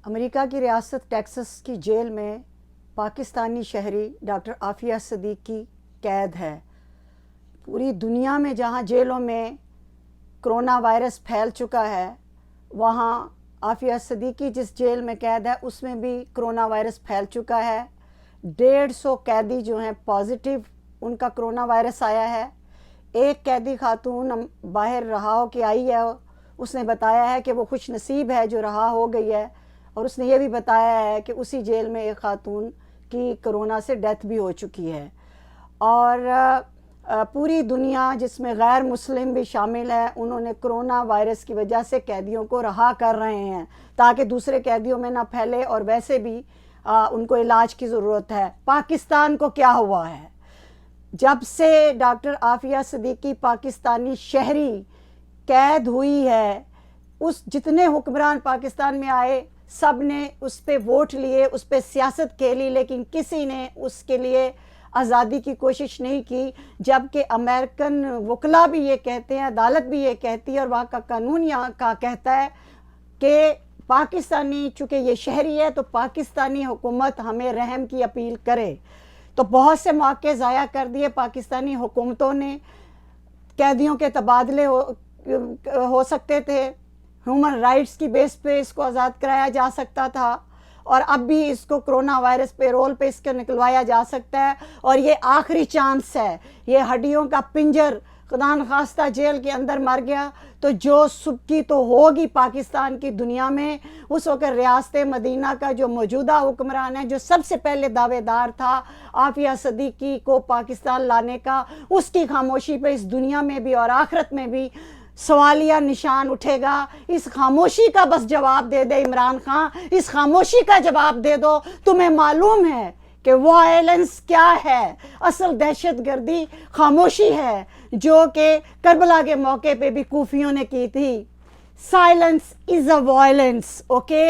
امریکہ کی ریاست ٹیکساس کی جیل میں پاکستانی شہری ڈاکٹر عافیہ صدیقی قید ہے۔ پوری دنیا میں جہاں جیلوں میں کرونا وائرس پھیل چکا ہے، وہاں عافیہ صدیقی جس جیل میں قید ہے اس میں بھی کرونا وائرس پھیل چکا ہے۔ 150 قیدی جو ہیں پازیٹیو ان کا کرونا وائرس آیا ہے۔ ایک قیدی خاتون باہر رہا ہو کے آئی ہے، اس نے بتایا ہے کہ وہ خوش نصیب ہے جو رہا ہو گئی ہے، اور اس نے یہ بھی بتایا ہے کہ اسی جیل میں ایک خاتون کی کرونا سے ڈیتھ بھی ہو چکی ہے۔ اور پوری دنیا جس میں غیر مسلم بھی شامل ہے، انہوں نے کرونا وائرس کی وجہ سے قیدیوں کو رہا کر رہے ہیں تاکہ دوسرے قیدیوں میں نہ پھیلے، اور ویسے بھی ان کو علاج کی ضرورت ہے۔ پاکستان کو کیا ہوا ہے؟ جب سے ڈاکٹر عافیہ صدیقی پاکستانی شہری قید ہوئی ہے، جتنے حکمران پاکستان میں آئے سب نے اس پہ ووٹ لیے، اس پہ سیاست کھیلی، لیکن کسی نے اس کے لیے آزادی کی کوشش نہیں کی، جبکہ امریکن وکلاء بھی یہ کہتے ہیں، عدالت بھی یہ کہتی ہے، اور وہاں کا قانون یہاں کا کہتا ہے کہ پاکستانی چونکہ یہ شہری ہے تو پاکستانی حکومت ہمیں رحم کی اپیل کرے۔ تو بہت سے مواقع ضائع کر دیے پاکستانی حکومتوں نے۔ قیدیوں کے تبادلے ہو سکتے تھے، ہیومن رائٹس کی بیس پہ اس کو آزاد کرایا جا سکتا تھا، اور اب بھی اس کو کرونا وائرس پہ رول پہ اس کو نکلوایا جا سکتا ہے، اور یہ آخری چانس ہے۔ یہ ہڈیوں کا پنجر خدا نخواستہ جیل کے اندر مر گیا تو جو سبکی تو ہوگی پاکستان کی دنیا میں۔ اس وقت ریاست مدینہ کا جو موجودہ حکمران ہے، جو سب سے پہلے دعوے دار تھا عافیہ صدیقی کو پاکستان لانے کا، اس کی خاموشی پہ اس دنیا میں بھی اور آخرت میں بھی سوالیہ نشان اٹھے گا۔ اس خاموشی کا بس جواب دے دے عمران خان، اس خاموشی کا جواب دے دو۔ تمہیں معلوم ہے کہ وائلنس کیا ہے؟ اصل دہشت گردی خاموشی ہے، جو کہ کربلا کے موقع پہ بھی کوفیوں نے کی تھی۔ Silence is a violence, okay?